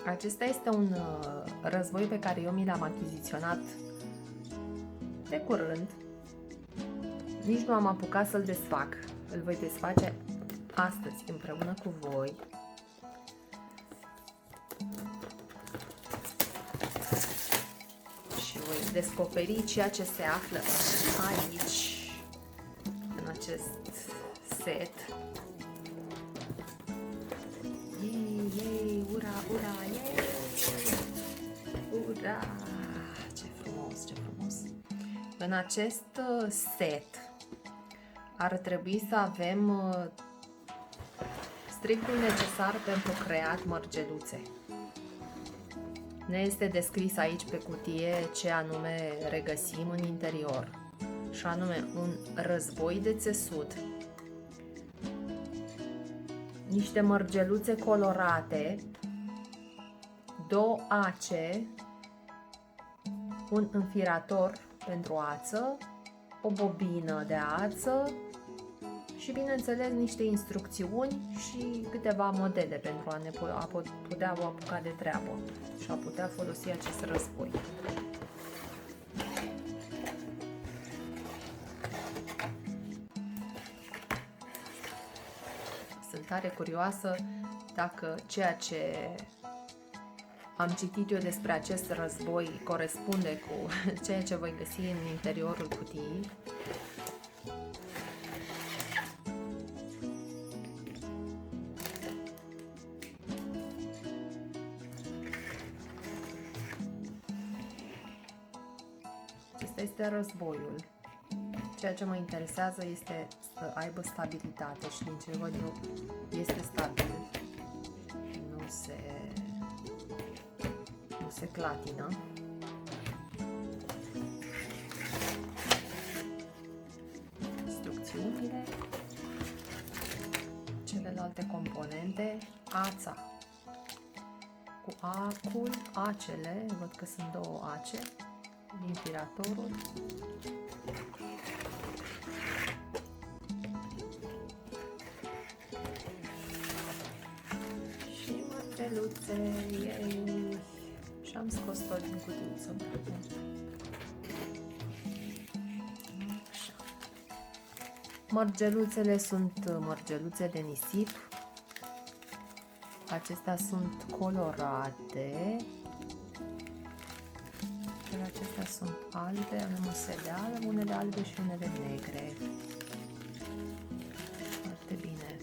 Acesta este un război pe care eu mi l-am achiziționat de curând. Nici nu am apucat să-l desfac. Îl voi desface astăzi împreună cu voi. Și voi descoperi ceea ce se află aici, în acest set. Yay, yay, ura, ura, yay! Ura! Ce frumos, ce frumos! În acest set ar trebui să avem strictul necesar pentru creat mărgeluțe. Ne este descris aici pe cutie ce anume regăsim în interior, și anume un război de țesut, niște mărgeluțe colorate, 2 ace, un înfirator pentru ață, o bobină de ață și, bineînțeles, niște instrucțiuni și câteva modele pentru a ne putea apuca de treabă și a putea folosi acest război. Sunt tare curioasă dacă ceea ce am citit eu despre acest război corespunde cu ceea ce voi găsi în interiorul cutiei. Acesta este războiul. Ceea ce mă interesează este să aibă stabilitate și, din ce văd eu, este stabil. Nu se clatină. Instrucțiunile, celelalte componente, ața cu acul, acele, văd că sunt 2 ace, inspiratorul, și mărgeluțe, yay! Și am scos tot din cutiuță. Mărgeluțele sunt mărgeluțe de nisip. Acestea sunt colorate. Iar acestea sunt albe, unele albe și unele negre. Foarte bine.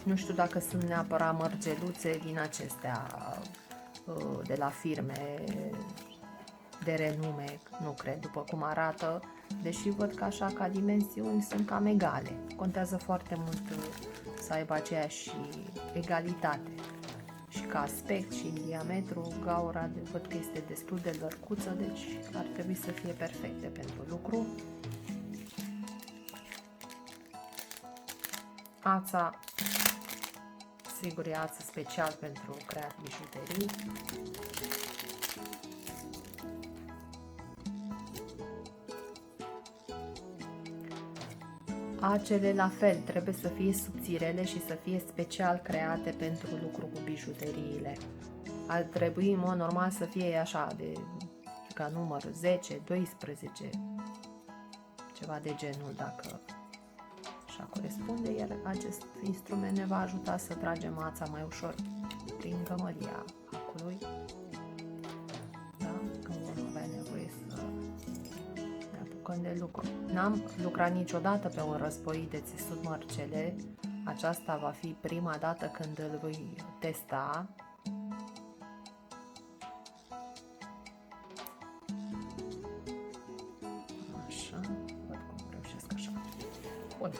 Nu știu dacă sunt neapărat mărgeluțe din acestea de la firme de renume, nu cred, după cum arată, deși văd că așa ca dimensiuni sunt cam egale. Contează foarte mult să aibă aceeași egalitate. Și ca aspect și în diametru, gaura văd că este destul de lărcuță, deci ar trebui să fie perfecte pentru lucru. Ața, sigur, e ață special pentru creat bijuterii. Acele la fel, trebuie să fie subțirele și să fie special create pentru lucru cu bijuteriile. Ar trebui, în mod normal, să fie așa, ca număr 10, 12, ceva de genul, dacă așa corespunde, iar acest instrument ne va ajuta să tragem ața mai ușor prin gămăria acului. Da? Când vom avea nevoie să ne apucăm de lucru. N-am lucrat niciodată pe un război de țesut mărcele. Aceasta va fi prima dată când îl voi testa. Așa, văd cum reușesc așa. Bun.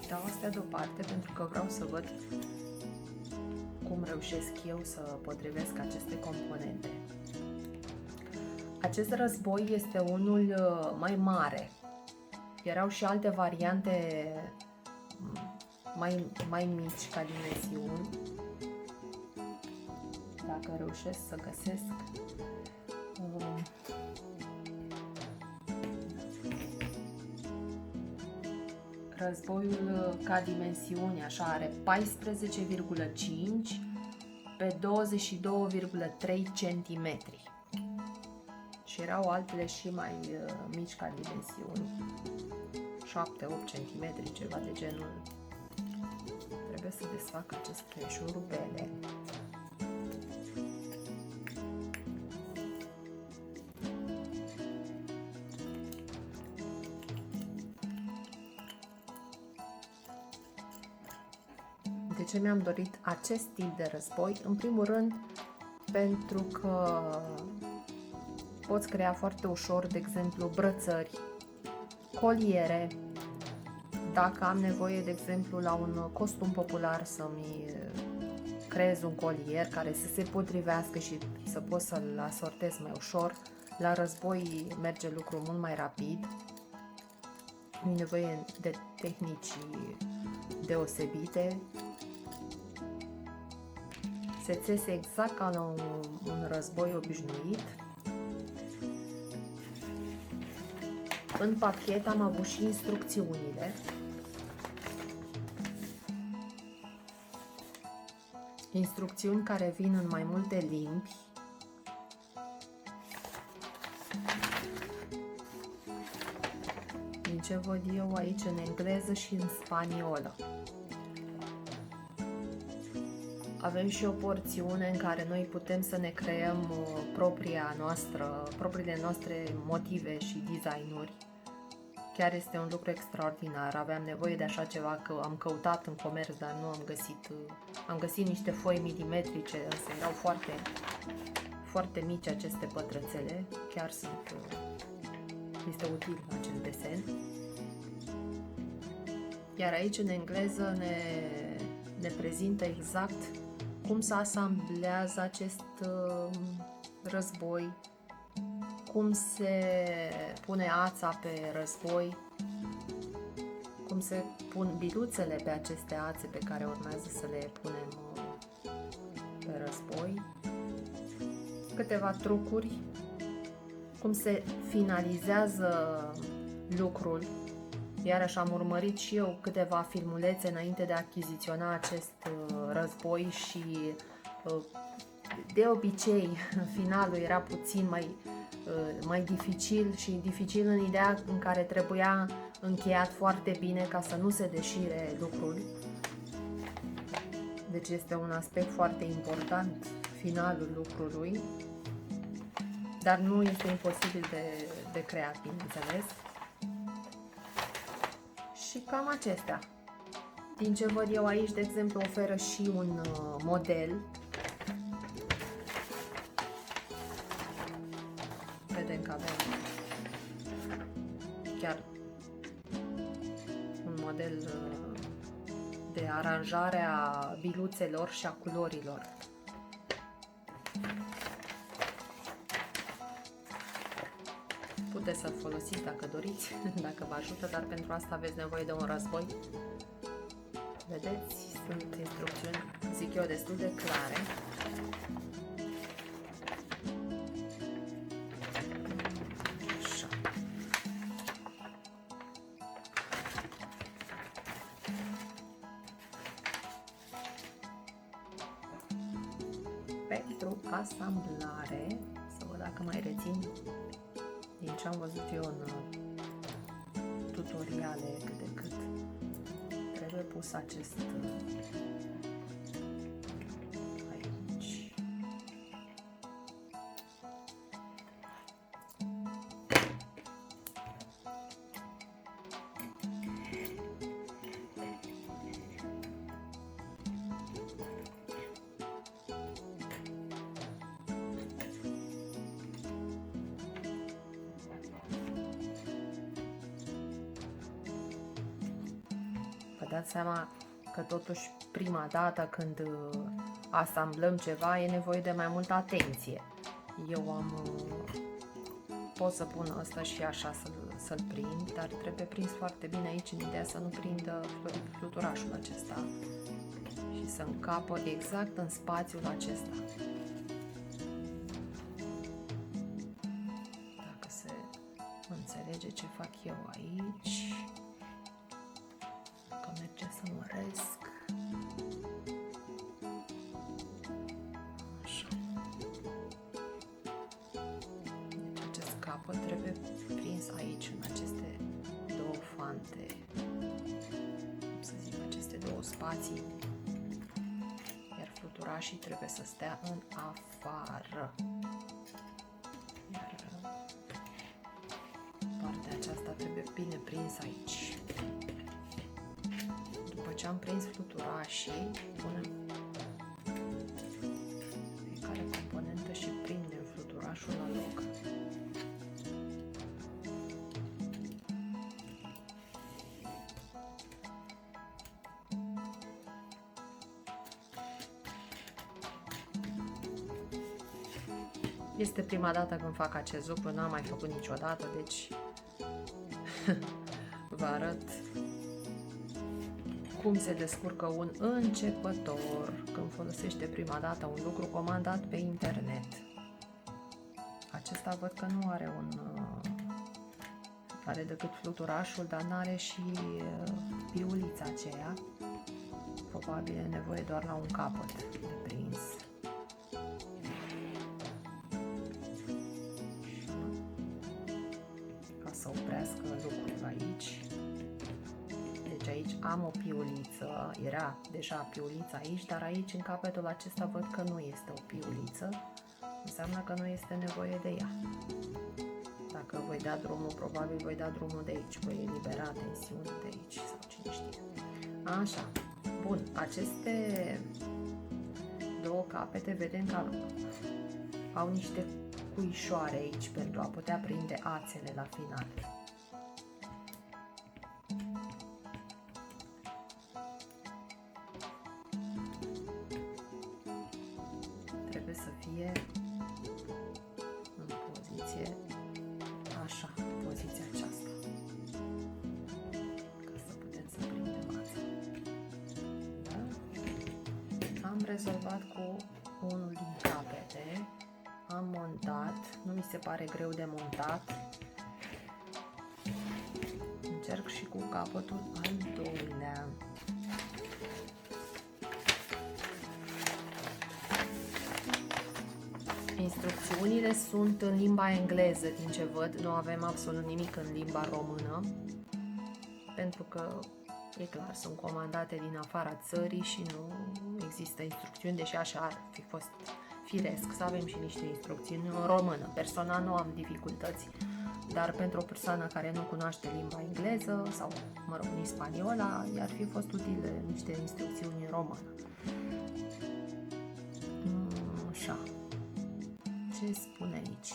Dau astea deoparte pentru că vreau să văd cum reușesc eu să potrivesc aceste componente. Acest război este unul mai mare. Erau și alte variante mai mici ca dimensiuni. Dacă reușesc să găsesc. Războiul ca dimensiuni așa are 14,5 pe 22,3 cm. Și erau altele și mai mici ca dimensiuni, 7-8 cm, ceva de genul. Trebuie să desfac aceste șurubele. De ce mi-am dorit acest tip de război? În primul rând, pentru că poți crea foarte ușor, de exemplu, brățări, coliere. Dacă am nevoie, de exemplu, la un costum popular să-mi creez un colier care să se potrivească și să pot să-l asortez mai ușor, la război merge lucrul mult mai rapid. Nu e nevoie de tehnici deosebite. Se țese exact ca la un război obișnuit. În pachet am avut și instrucțiunile. Instrucțiuni care vin în mai multe limbi. Din ce văd eu aici, în engleză și în spaniolă. Avem și o porțiune în care noi putem să ne creăm propriile noastre motive și designuri. Chiar este un lucru extraordinar. Aveam nevoie de așa ceva, că am căutat în comerț, dar nu am găsit. Am găsit niște foi milimetrice, însă erau foarte, foarte mici aceste pătrățele. Chiar este util acest desen. Iar aici, în engleză, ne prezintă exact cum se asamblează acest război, cum se pune ața pe război, cum se pun biluțele pe aceste ațe pe care urmează să le punem pe război, câteva trucuri, cum se finalizează lucrul. Iarăși am urmărit și eu câteva filmulețe înainte de a achiziționa acest război și de obicei finalul era puțin mai dificil și dificil în ideea în care trebuia încheiat foarte bine ca să nu se deșire lucrul. Deci este un aspect foarte important finalul lucrului, dar nu este imposibil de creat, bineînțeles. Și cam acestea. Din ce văd eu aici, de exemplu, oferă și un model. Vedem că avem chiar un model de aranjare a biluțelor și a culorilor. Puteți să-l folosiți dacă doriți, dacă vă ajută, dar pentru asta aveți nevoie de un război. Vedeți, sunt instrucțiuni, zic eu, destul de clare. Așa. Pentru asamblare, să văd dacă mai rețin din ce am văzut eu în tutoriale, cât de cât trebuie pus acest aici. Vă dați seama că totuși prima dată când asamblăm ceva e nevoie de mai multă atenție. Eu pot să pun ăsta și așa să-l prind, dar trebuie prins foarte bine aici, în ideea să nu prindă fluturașul acesta și să încapă exact în spațiul acesta. Dacă se înțelege ce fac eu aici. merge să măresc. Așa. Deci acest capăt trebuie prins aici, în aceste două fante, cum să zic, aceste două spații, iar fluturașii trebuie să stea în afară. Iar partea aceasta trebuie bine prins aici. După ce am prins fluturașii, punem fiecare componentă și prindem fluturașul la loc. Este prima dată când fac acest lucru, n-am mai făcut niciodată, deci vă arăt cum se descurcă un începător când folosește prima dată un lucru comandat pe internet. Acesta văd că nu are are decât fluturașul, dar n-are și piulița aceea. Probabil e nevoie doar la un capăt de prins. Ca să oprească lucrul aici. Deci aici am o piuliță, era deja piulița aici, dar aici în capătul acesta văd că nu este o piuliță. Înseamnă că nu este nevoie de ea. Dacă voi da drumul, probabil voi da drumul de aici, voi elibera tensiunea de aici sau cine știe. Așa, bun, aceste două capete vedem că au niște cuișoare aici pentru a putea prinde ațele la final. Trebuie să fie în poziție așa, poziția aceasta, ca să putem să prindem ața. Da? Am rezolvat cu unul din capete, am montat, nu mi se pare greu de montat. Încerc și cu capătul al doilea. Instrucțiunile sunt în limba engleză, din ce văd, nu avem absolut nimic în limba română, pentru că, e clar, sunt comandate din afara țării și nu există instrucțiuni, deși așa ar fi fost firesc să avem și niște instrucțiuni în română. Personal nu am dificultăți, dar pentru o persoană care nu cunoaște limba engleză sau, mă rog, nici spaniola, i-ar fi fost utile niște instrucțiuni în română. Așa. Ce spune aici?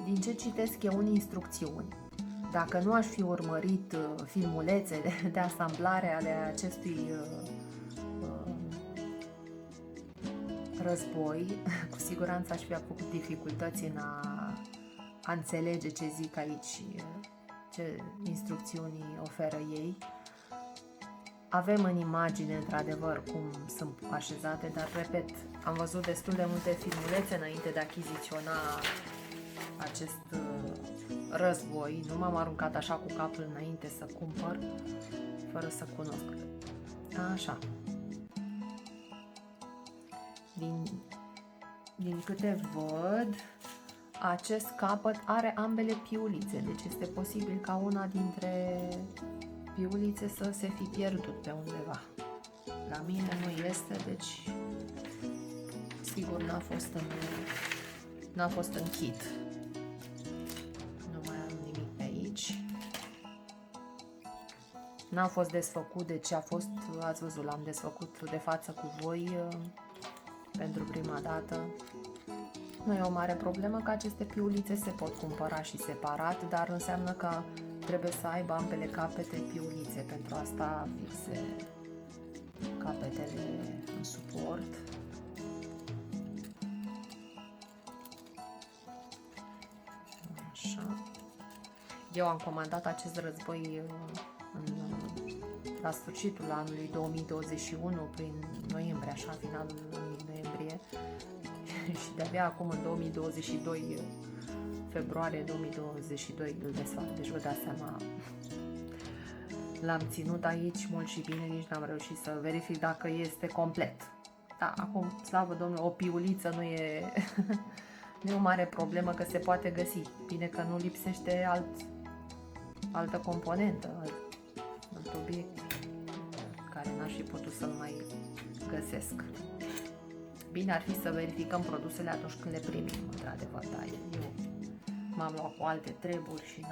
Din ce citesc eu în instrucțiuni, dacă nu aș fi urmărit filmulețele de asamblare ale acestui război, cu siguranță aș fi avut dificultăți în a înțelege ce zic aici, ce instrucțiuni oferă ei. Avem în imagine, într-adevăr, cum sunt așezate, dar, repet, am văzut destul de multe filmulețe înainte de a achiziționa acest război. Nu m-am aruncat așa cu capul înainte să cumpăr, fără să cunosc. Așa. Din câte văd, acest capăt are ambele piulițe, deci este posibil ca una dintre piulițe să se fi pierdut pe undeva. La mine nu este, deci sigur n-a fost în kit. Nu mai am nimic pe aici. N-a fost desfăcut, deci a fost, ați văzut, l-am desfăcut de față cu voi pentru prima dată. Nu e o mare problemă că aceste piulițe se pot cumpăra și separat, dar înseamnă că trebuie să aibă ambele capete piulițe. Pentru asta fixe capetele în suport. Așa. Eu am comandat acest război la sfârșitul anului 2021, prin noiembrie, așa, finalul lunii noiembrie, și de-abia acum în 2022, februarie 2022 îl desfac. Deci vă dați seama, l-am ținut aici mult și bine, nici n-am reușit să verific dacă este complet. Da, acum, slavă Domnului, o piuliță nu e, nu e o mare problemă, că se poate găsi. Bine că nu lipsește altă componentă, alt obiect care n-aș fi putut să-l mai găsesc. Bine ar fi să verificăm produsele atunci când le primim, într-adevăr, da, eu m-am luat cu alte treburi și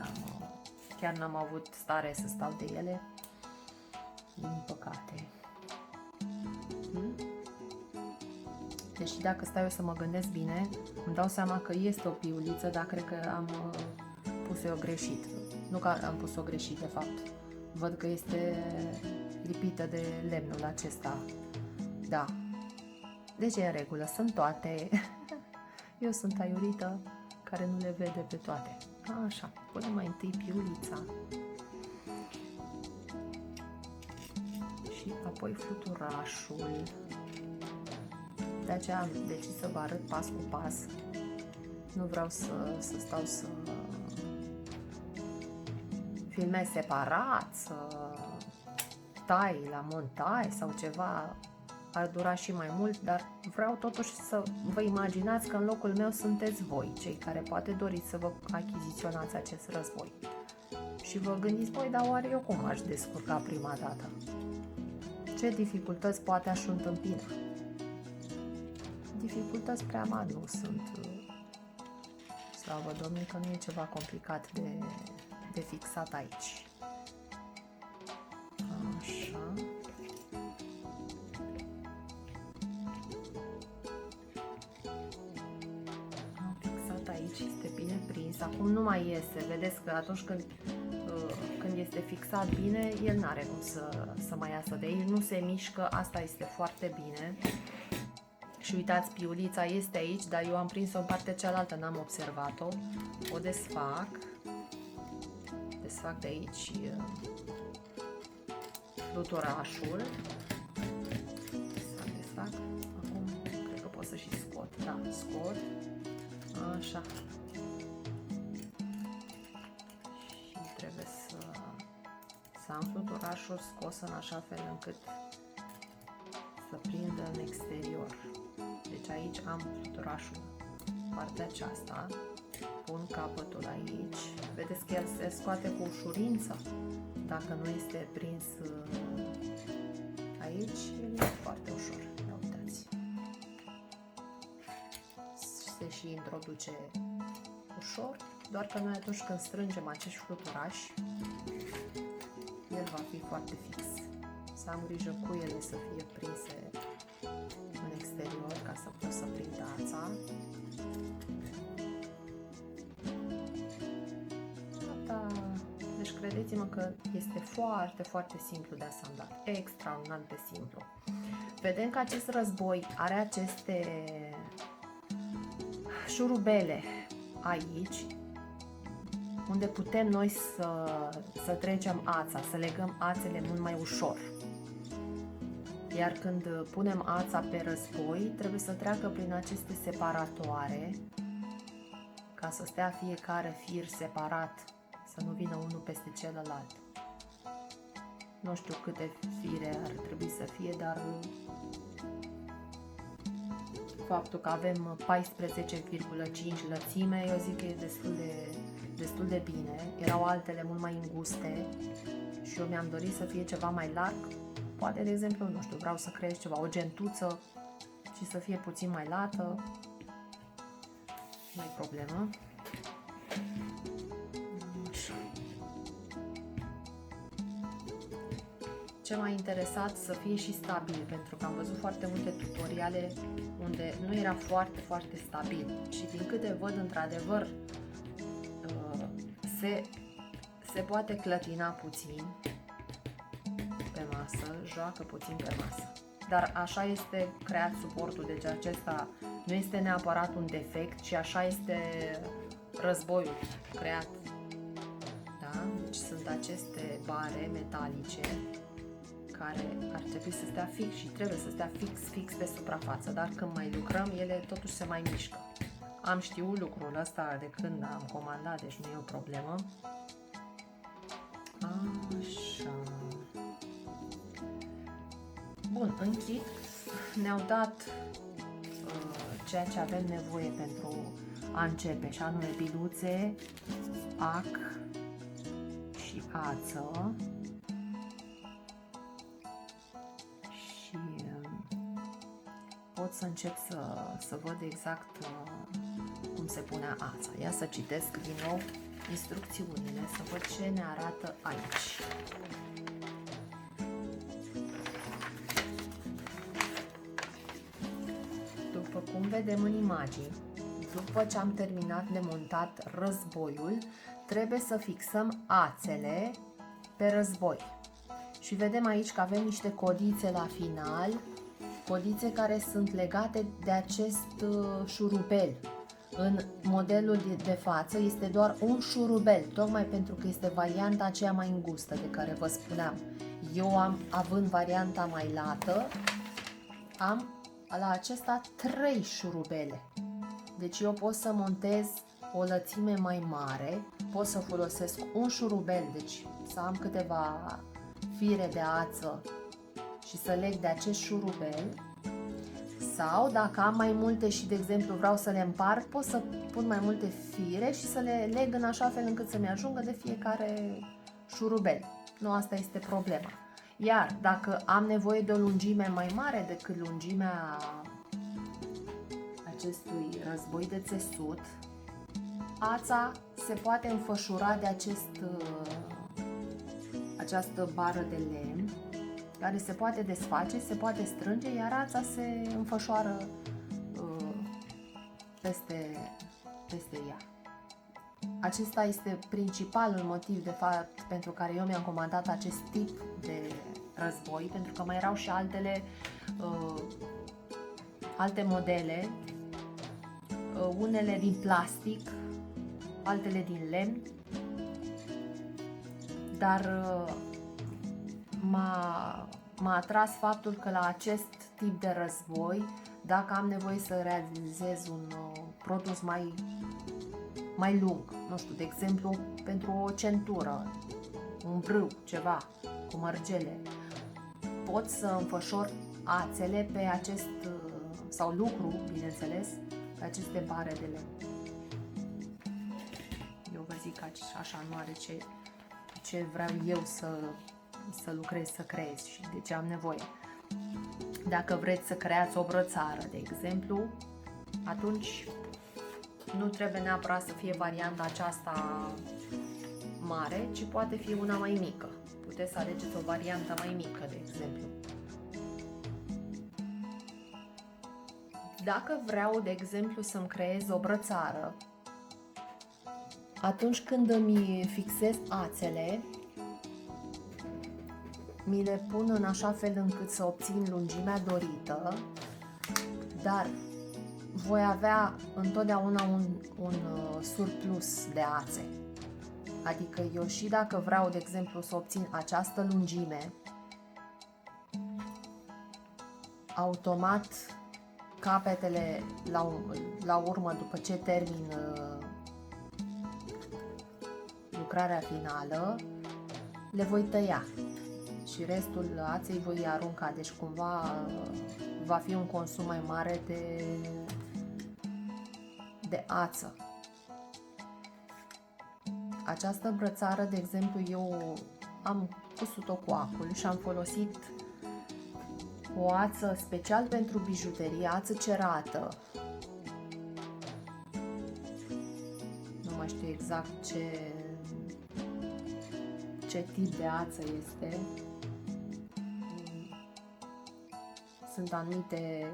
chiar n-am avut stare să stau de ele, din păcate. Deci dacă stau eu să mă gândesc bine, îmi dau seama că este o piuliță, dar cred că am pus-o eu greșit. Nu că am pus-o greșit, de fapt. Văd că este lipită de lemnul acesta. Da. Deci e în regulă, sunt toate. Eu sunt aiurită care nu le vede pe toate. Așa, punem mai întâi piulița. Și apoi fluturașul. De aceea am decis să vă arăt pas cu pas. Nu vreau să stau să filmez separat, să tai la montaj sau ceva. Ar dura și mai mult, dar vreau totuși să vă imaginați că în locul meu sunteți voi, cei care poate doriți să vă achiziționați acest război. Și vă gândiți, băi, dar oare eu cum aș descurca prima dată? Ce dificultăți poate aș întâmpina? Dificultăți prea mari nu sunt. Slavă Domnului că nu e ceva complicat de fixat aici. Așa. Am fixat aici, este bine prins. Acum nu mai iese. Vedeți că atunci când este fixat bine, el n-are cum să mai iasă de aici. Nu se mișcă, asta este foarte bine. Și uitați, piulița este aici, dar eu am prins-o în partea cealaltă, n-am observat-o. O desfac. Desfac de aici fluturașul. Desfac. Acum cred că pot să și scot. Da, scot. Așa. Și trebuie să am fluturașul scos în așa fel încât să prindă în exterior. Deci aici am fluturașul, partea aceasta, pun capătul aici, vedeți că el se scoate cu ușurință, dacă nu este prins aici, el e foarte ușor, ia uitați. Se și introduce ușor, doar că noi atunci când strângem acești fluturași, el va fi foarte fix. Să am grijă cu ele să fie prinse în exterior ca să pot să prind ața. Da. Deci credeți-mă că este foarte, foarte simplu de asamblat. Extraordinar de simplu. Vedem că acest război are aceste șurubele aici, unde putem noi să trecem ața, să legăm ațele mult mai ușor. Iar când punem ața pe război, trebuie să treacă prin aceste separatoare, ca să stea fiecare fir separat, să nu vină unul peste celălalt. Nu știu câte fire ar trebui să fie, dar faptul că avem 14,5 lățime, eu zic că e destul de bine. Erau altele mult mai înguste și eu mi-am dorit să fie ceva mai larg. Poate, de exemplu, nu știu, vreau să creez ceva, o gentuță și să fie puțin mai lată. Nu-i problemă. Așa. Ce m-a interesat să fie și stabil, pentru că am văzut foarte multe tutoriale unde nu era foarte, foarte stabil. Și din câte văd, într-adevăr, se poate clătina puțin pe masă, joacă puțin pe masă. Dar așa este creat suportul, deci acesta nu este neapărat un defect, ci așa este războiul creat. Da? Deci sunt aceste bare metalice care ar trebui să stea fix și trebuie să stea fix pe suprafață, dar când mai lucrăm, ele totuși se mai mișcă. Am știut lucrul ăsta de când am comandat, deci nu e o problemă. Așa. Bun, închid. Ne-au dat ceea ce avem nevoie pentru a începe, și anume biluțe, ac și ață. Și pot să încep să văd exact cum se pune ața. Ia să citesc din nou instrucțiunile, să văd ce ne arată aici. După cum vedem în imagini, după ce am terminat de montat războiul, trebuie să fixăm ațele pe război. Și vedem aici că avem niște codițe la final, codițe care sunt legate de acest șurubel. În modelul de față este doar un șurubel, tocmai pentru că este varianta aceea mai îngustă de care vă spuneam. Eu având varianta mai lată, am la acesta 3 șurubele. Deci eu pot să montez o lățime mai mare, pot să folosesc un șurubel, deci să am câteva fire de ață și să leg de acest șurubel. Sau dacă am mai multe și, de exemplu, vreau să le împart, pot să pun mai multe fire și să le leg în așa fel încât să-mi ajungă de fiecare șurubel. Nu, asta este problema. Iar dacă am nevoie de o lungime mai mare decât lungimea acestui război de țesut, ața se poate înfășura de această bară de lemn, care se poate desface, se poate strânge, iar ața se înfășoară peste ea. Acesta este principalul motiv, de fapt, pentru care eu mi-am comandat acest tip de război, pentru că mai erau și alte modele, unele din plastic, altele din lemn, dar m-a atras faptul că la acest tip de război, dacă am nevoie să realizez un produs mai lung, nu știu, de exemplu, pentru o centură, un brâu, ceva, cu mărgele, pot să înfășor ațele pe acest, sau lucru, bineînțeles, pe aceste bare de lemn. Eu vă zic că așa nu are ce vreau eu să lucrez, să creez și de ce am nevoie. Dacă vreți să creați o brățară, de exemplu, atunci nu trebuie neapărat să fie varianta aceasta mare, ci poate fi una mai mică. Puteți să alegeți o variantă mai mică, de exemplu. Dacă vreau, de exemplu, să-mi creez o brățară, atunci când îmi fixez ațele, mi le pun în așa fel încât să obțin lungimea dorită, dar voi avea întotdeauna un surplus de ațe. Adică eu și dacă vreau, de exemplu, să obțin această lungime, automat capetele la urmă, după ce termin lucrarea finală, le voi tăia și restul aței voi arunca, deci cumva va fi un consum mai mare de ață. Această brățară, de exemplu, eu am cusut-o cu acul și am folosit o ață special pentru bijuterie, ață cerată. Nu mai știu exact ce tip de ață este. Sunt anumite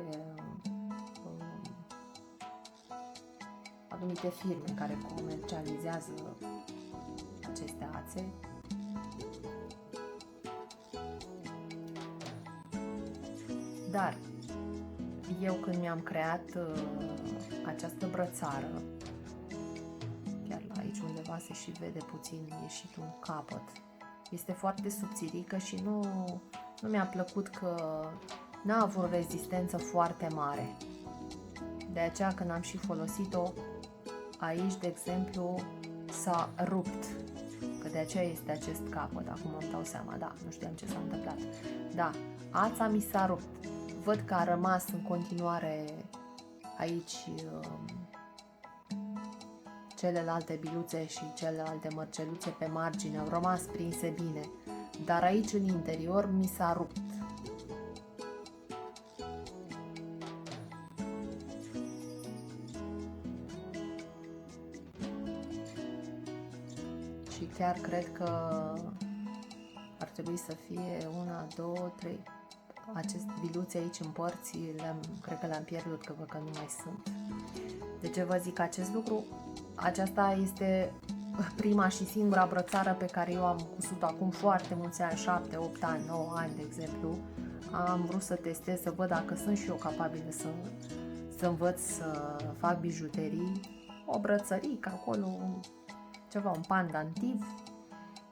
firme care comercializează aceste ațe. Dar eu când mi-am creat această brățară, chiar la aici undeva se și vede puțin ieșit un capăt, este foarte subțirică și Nu mi-a plăcut că n-a avut rezistență foarte mare. De aceea când am și folosit-o, aici, de exemplu, s-a rupt. Că de aceea este acest capăt, acum îmi dau seama, da, nu știam ce s-a întâmplat. Da, ața mi s-a rupt. Văd că a rămas în continuare aici celelalte biluțe și celelalte mărgeluțe pe margine, au rămas prinse bine. Dar aici în interior mi s-a rupt. Și chiar cred că ar trebui să fie 1, 2, 3. Aceste biluțe aici în părți, cred că le-am pierdut, că văd că nu mai sunt. De ce vă zic acest lucru? Aceasta este prima și singura brățară pe care eu am cusut acum foarte mulți ani, 7, 8 ani, 9 ani, de exemplu. Am vrut să testez, să văd dacă sunt și eu capabilă să învăț să fac bijuterii. O brățărică acolo, ceva, un pandantiv.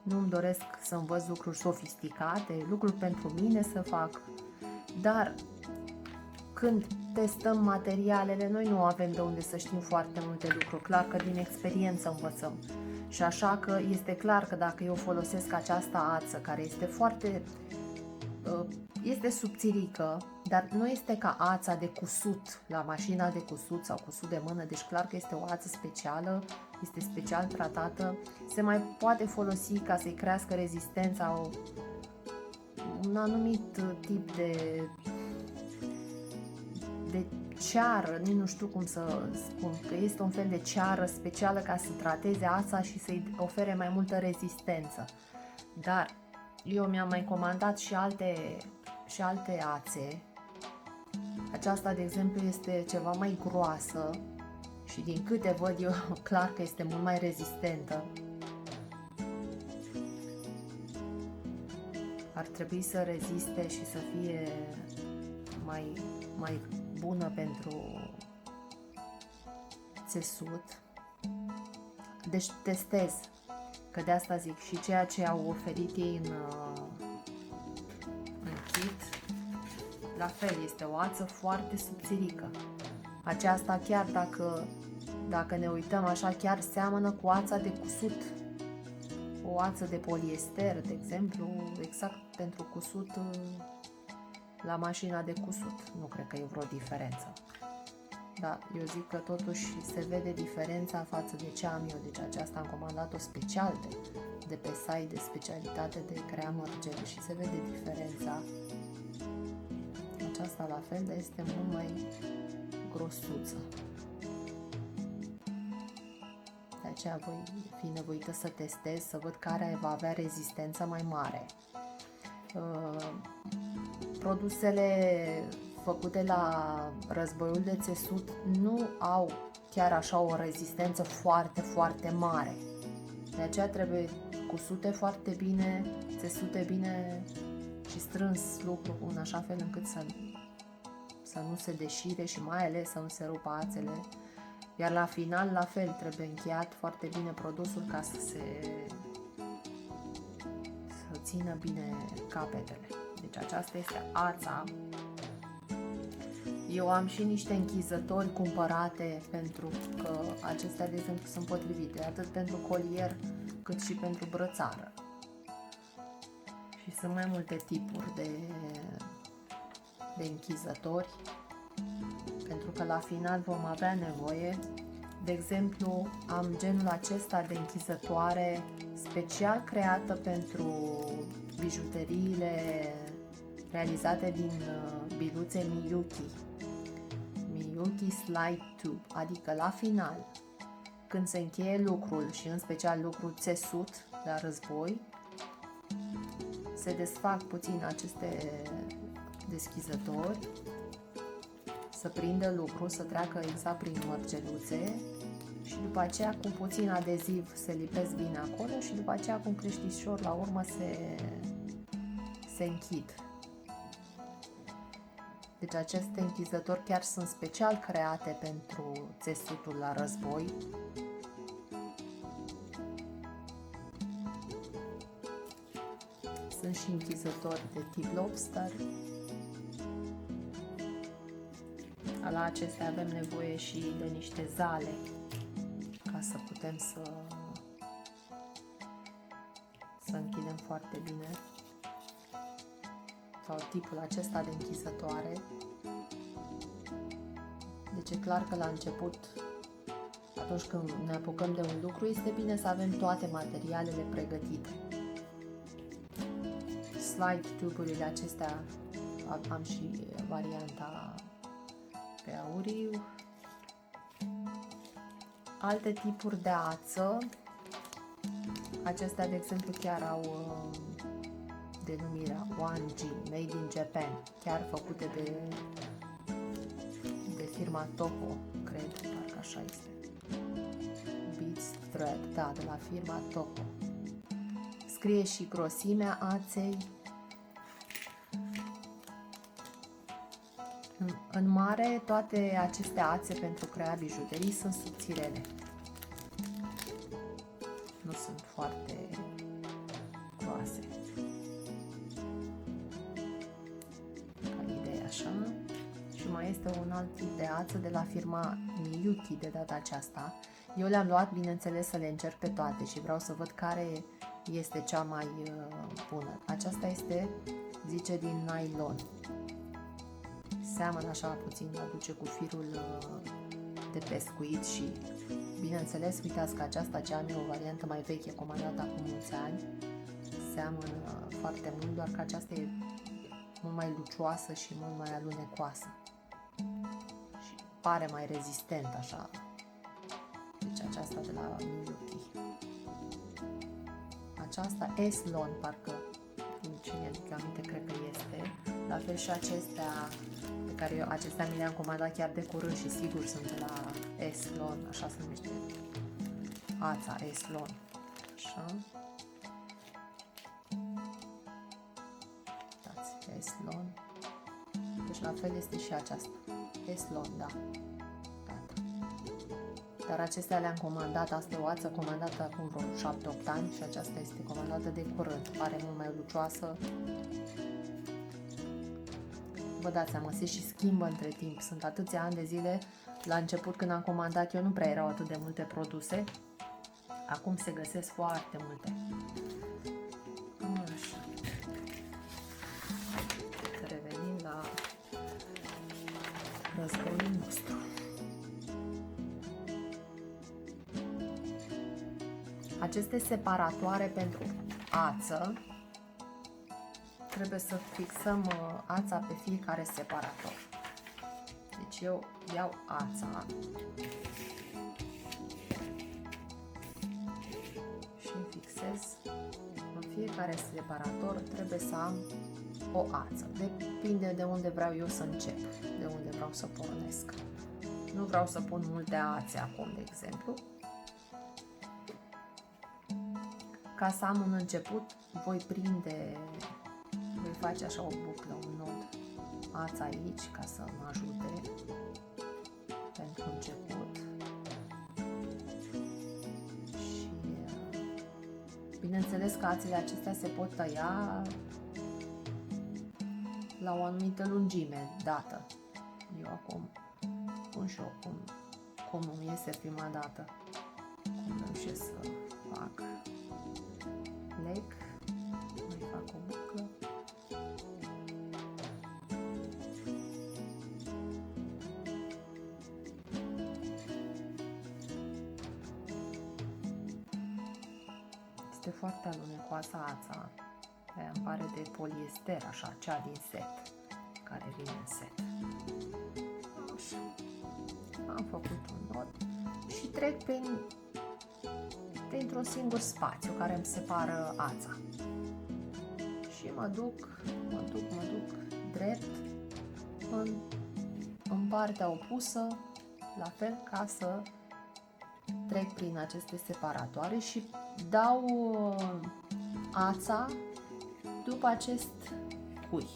Nu-mi doresc să învăț lucruri sofisticate, lucruri pentru mine să fac, dar când testăm materialele, noi nu avem de unde să știm foarte multe lucruri, clar că din experiență învățăm. Și așa că este clar că dacă eu folosesc această ață, care este foarte, este subțirică, dar nu este ca ața de cusut, la mașina de cusut sau cusut de mână, deci clar că este o ață specială, este special tratată, se mai poate folosi ca să-i crească rezistența, un anumit tip de ceară, nu știu cum să spun, că este un fel de ceară specială ca să trateze ața și să-i ofere mai multă rezistență. Dar eu mi-am mai comandat și alte ațe. Aceasta, de exemplu, este ceva mai groasă și din câte văd eu, clar că este mult mai rezistentă. Ar trebui să reziste și să fie mai bună pentru țesut. Deci testez, că de asta zic, și ceea ce au oferit ei în kit, la fel, este o ață foarte subțirică. Aceasta, chiar dacă ne uităm așa, chiar seamănă cu ața de cusut. O ață de poliester, de exemplu, exact pentru cusut la mașina de cusut. Nu cred că e vreo diferență. Da, eu zic că totuși se vede diferența față de ce am eu. Deci aceasta am comandat-o special de pe site de specialitate de crea mărgele și se vede diferența. Aceasta la fel, dar este mult mai grosuță. De aceea voi fi nevoită să testez, să văd care va avea rezistență mai mare. Produsele făcute la războiul de țesut nu au chiar așa o rezistență foarte, foarte mare. De aceea trebuie cusute foarte bine, țesute bine și strâns lucru în așa fel încât să nu se deșire și mai ales să nu se rupă ațele. Iar la final, la fel, trebuie încheiat foarte bine produsul ca să țină bine capetele. Deci aceasta este ața. Eu am și niște închizători cumpărate pentru că acestea, de exemplu, sunt potrivite atât pentru colier cât și pentru brățară. Și sunt mai multe tipuri de închizători, pentru că la final vom avea nevoie. De exemplu, am genul acesta de închizătoare special creată pentru bijuteriile realizate din biluțe Miyuki. Miyuki Slide Tube, adică la final, când se încheie lucrul și în special lucrul țesut la război, se desfac puțin aceste deschizători, să prindă lucrul, să treacă exact prin mărgeluțe și după aceea cu puțin adeziv se lipesc bine acolo și după aceea cu un creștișor la urmă se închid. Deci aceste închizători chiar sunt special create pentru țesutul la război. Sunt sunt și închizători de tip lobster. La acestea avem nevoie și de niște zale ca să putem să închidem foarte bine. Sau tipul acesta de închizătoare. Deci e clar că la început, atunci când ne apucăm de un lucru, este bine să avem toate materialele pregătite. Slide tuburile acestea am și varianta pe auriu. Alte tipuri de ață, acestea de exemplu chiar au denumirea 1G, Made in Japan, chiar făcute de firma Toho, cred, parcă așa este. Beads Thread, da, de la firma Toho. Scrie și grosimea aței. În mare, toate aceste ațe pentru crea bijuterii sunt subțirele. Nu sunt foarte groase. Ca idee așa. Și mai este un alt tip de ață de la firma Miyuki de data aceasta. Eu le-am luat, bineînțeles, să le încerc pe toate și vreau să văd care este cea mai bună. Aceasta este, zice, din nylon. Seamănă așa puțin, aduce cu firul de pescuit și, bineînțeles, uitați că aceasta ce am eu, o variantă mai veche, comandată acum mulți ani, seamănă foarte mult, doar că aceasta e mult mai lucioasă și mult mai alunecoasă și pare mai rezistent așa. Deci aceasta de la Miyuki. Aceasta Eslon, parcă, din ce mi-aduc aminte, cred că este. La fel și acestea pe care eu, acestea mi le-am comandat chiar de curând și sigur sunt de la Eslon, așa se numește ața, Eslon. Așa. Uitați, Eslon. Deci la fel este și aceasta. Eslon, da. Gata. Dar acestea le-am comandat, asta e o ață comandată acum vreo 7-8 ani și aceasta este comandată de curând. Pare mult mai lucioasă. Vă dați seama, se și schimbă între timp. Sunt atâția ani de zile. La început, când am comandat eu, nu prea erau atât de multe produse. Acum se găsesc foarte multe. Așa. Să revenim la războiul nostru. Aceste separatoare pentru ață, trebuie să fixăm ața pe fiecare separator. Deci eu iau ața și îmi fixez în fiecare separator, trebuie să am o ață. Depinde de unde vreau eu să încep, de unde vreau să pornesc. Nu vreau să pun multe ațe acum, de exemplu. Ca să am un început, voi face așa o buclă, un nod, ața aici, ca să mă ajute pentru început. Și bineînțeles că ațele acestea se pot tăia la o anumită lungime dată. Eu acum pun și eu cum îmi iese prima dată, cum reușesc să fac. Leg, mai fac o buclă. Este foarte alunecoasă ața. Aia îmi pare de poliester, așa, cea din set, care vine în set. Așa. Am făcut un nod și trec printr-un singur spațiu care îmi separă ața. Și mă duc drept în partea opusă, la fel, ca să trec prin aceste separatoare și dau ața după acest cui.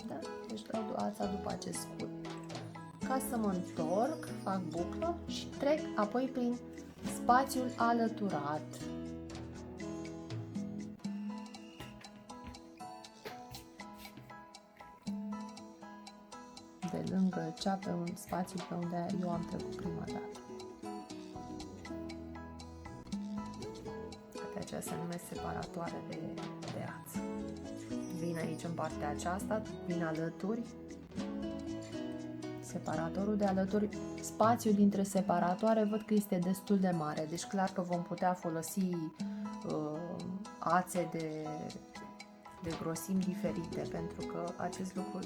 Da? Deci dau ața după acest cui. Ca să mă întorc, fac buclă și trec apoi prin spațiul alăturat. mergea pe un spațiu pe unde eu am trecut prima dată. De aceea se numesc separatoare de ață. Vin aici în partea aceasta, vin alături, separatorul de alături, spațiul dintre separatoare văd că este destul de mare, deci clar că vom putea folosi ațe de grosimi diferite, pentru că acest lucru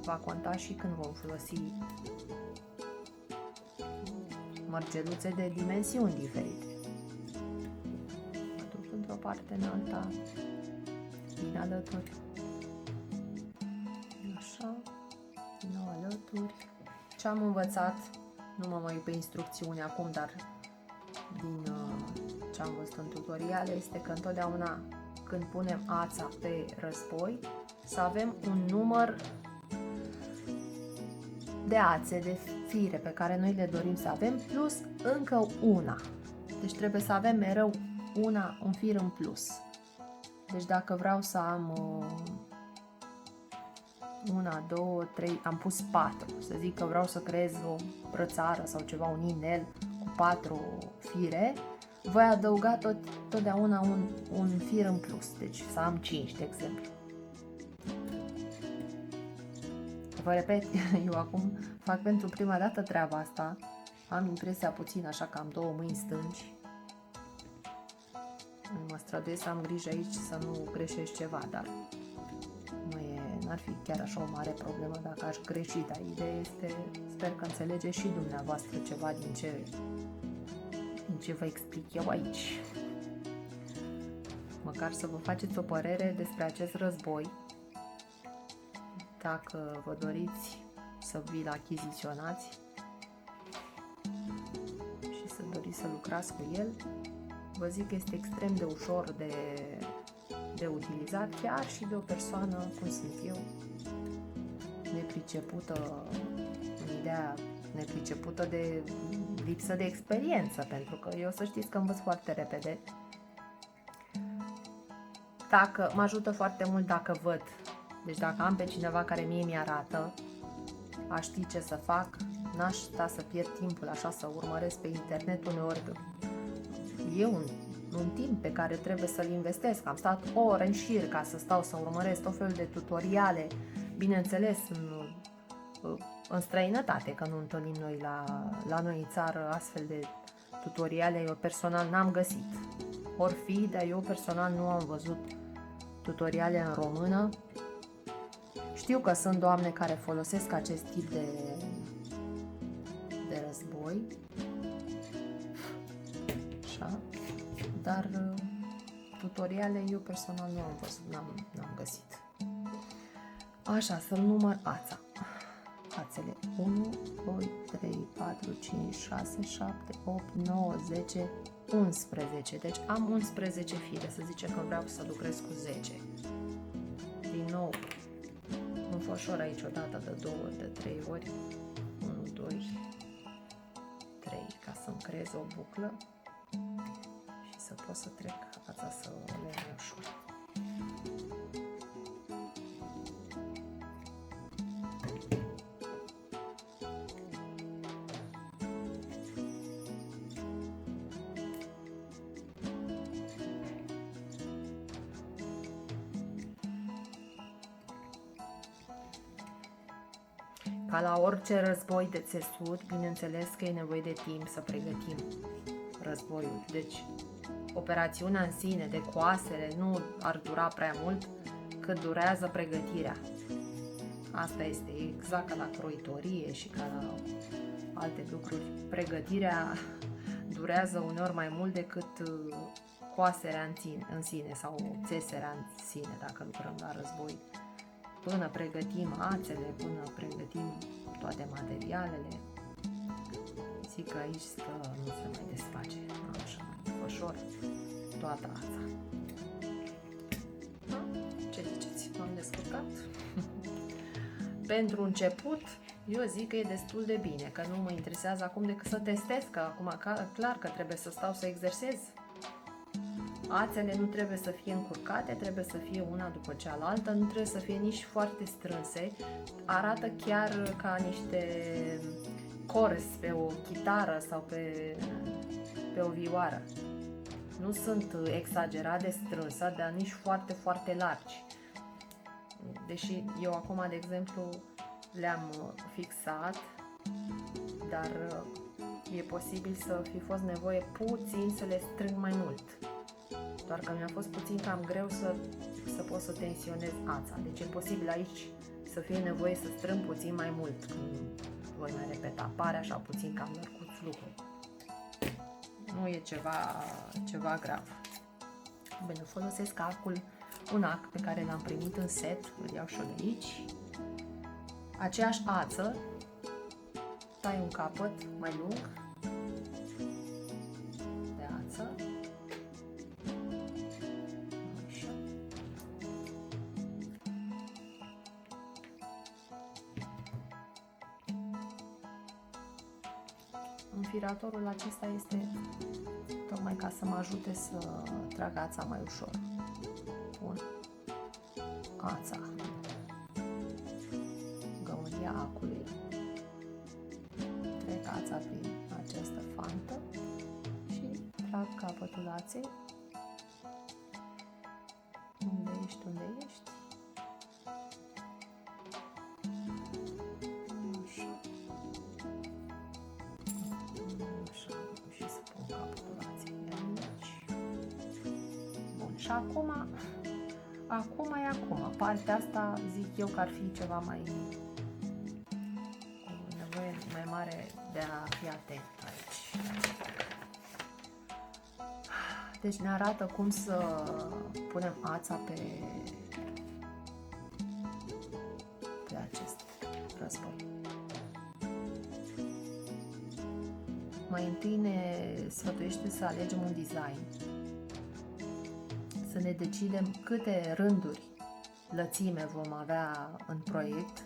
va conta și când vom folosi mărgeluțe de dimensiuni diferite. Mă duc într-o parte în alta, din alături, așa, din nou alături. Ce am învățat, nu mă mai uit pe instrucțiuni acum, dar din ce am văzut în tutoriale, este că întotdeauna când punem ața pe război, să avem un număr de ațe, de fire pe care noi le dorim să avem, plus încă una. Deci trebuie să avem mereu un fir în plus. Deci dacă vreau să am 1, 2, 3, am pus 4, să zic că vreau să creez o brățară sau ceva, un inel cu 4 fire, voi adăuga totdeauna un fir în plus, deci să am 5, de exemplu. Vă repet, eu acum fac pentru prima dată treaba asta, am impresia puțin așa că am două mâini stângi. Mă străduiesc să am grijă aici să nu greșesc ceva, dar n-ar fi chiar așa o mare problemă dacă aș greși, dar ideea este, sper că înțelegeți și dumneavoastră ceva din ce vă explic eu aici. Măcar să vă faceți o părere despre acest război. Dacă vă doriți să vi-l achiziționați și să doriți să lucrați cu el, vă zic că este extrem de ușor de utilizat, chiar și de o persoană cum sunt eu, nepricepută în ideea, nepricepută de lipsă de experiență, pentru că eu să știți că învăț foarte repede. Dacă mă ajută foarte mult dacă văd, deci dacă am pe cineva care mie mi-arată, aș ști ce să fac, n-aș sta să pierd timpul așa să urmăresc pe internet uneori. E un timp pe care trebuie să-l investesc. Am stat ore în șir ca să stau să urmăresc tot felul de tutoriale, bineînțeles în străinătate, că nu întâlnim noi la noi în țară astfel de tutoriale, eu personal n-am găsit. Or fi, dar eu personal nu am văzut tutoriale în română. Știu că sunt doamne care folosesc acest tip de război, așa, dar tutoriale eu personal nu am văzut, n-am găsit. Așa, să număr ațele 1, 2, 3, 4, 5, 6, 7, 8, 9, 10, 11. Deci am 11 fire, să zicem că vreau să lucrez cu 10. Din nou, un foșor aici odată, de 2 ori, de 3 ori. 1, 2, 3, ca să-mi creez o buclă și să pot să trec ața să o luăm mai ușor. Ca la orice război de țesut, bineînțeles că e nevoie de timp să pregătim războiul. Deci, operațiunea în sine de coasere nu ar dura prea mult cât durează pregătirea. Asta este exact ca la croitorie și ca la alte lucruri. Pregătirea durează uneori mai mult decât coaserea în sine sau țeserea în sine, dacă lucrăm la război. Până pregătim ațele, până pregătim toate materialele, zic că aici stă, nu se mai desface, așa, ușor, toată ața. Ce ziceți? M-am descurcat? Pentru început, eu zic că e destul de bine, că nu mă interesează acum decât să testez, că acum clar că trebuie să stau să exersez. Ațele nu trebuie să fie încurcate, trebuie să fie una după cealaltă, nu trebuie să fie nici foarte strânse. Arată chiar ca niște corzi pe o chitară sau pe o vioară. Nu sunt exagerat de strânsă, dar nici foarte, foarte largi. Deși eu acum, de exemplu, le-am fixat, dar e posibil să fi fost nevoie puțin să le strâng mai mult. Doar că mi-a fost puțin cam greu să pot să tensionez ața. Deci e posibil aici să fie nevoie să strâng puțin mai mult când voi mai repeta. Pare așa puțin cam lărcuț lucru. Nu e ceva grav. Bine, folosesc arcul, un arc pe care l-am primit în set, îl iau și de aici. Aceeași ață, tai un capăt mai lung de ață. Așa. Înfiratorul acesta este tocmai ca să mă ajute să trag ața mai ușor. Pun ața, găuria acului, trec ața prin această fantă și trag capătul aței. Unde ești, unde ești? Așa. Așa, și să pun capătul aței aici. Bun, și acum e acum. Partea asta zic eu că ar fi ceva mai cu nevoie mai mare de a fi atent aici. Deci ne arată cum să punem ața pe acest război. Mai întâi ne sfătuiește să alegem un design. Să ne decidem câte rânduri lățime vom avea în proiect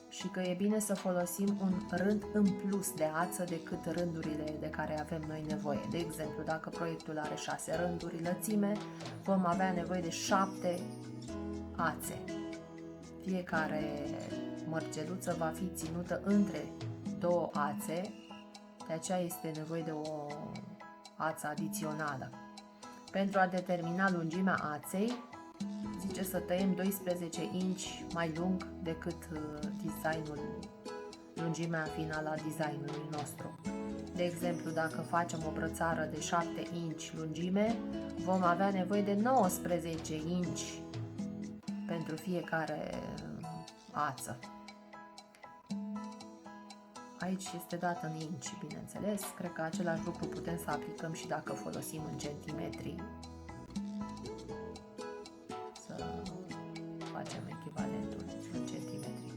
și că e bine să folosim un rând în plus de ață decât rândurile de care avem noi nevoie. De exemplu, dacă proiectul are 6 rânduri lățime, vom avea nevoie de 7 ațe. Fiecare mărgeluță va fi ținută între 2 ațe, de aceea este nevoie de o ață adițională. Pentru a determina lungimea aței, zice să tăiem 12 inch mai lung decât lungimea finală a designului nostru. De exemplu, dacă facem o brățară de 7 inch lungime, vom avea nevoie de 19 inch pentru fiecare ață. Aici este dat în inch, bineînțeles. Cred că același lucru putem să aplicăm și dacă folosim în centimetri. Să facem echivalentul în centimetri.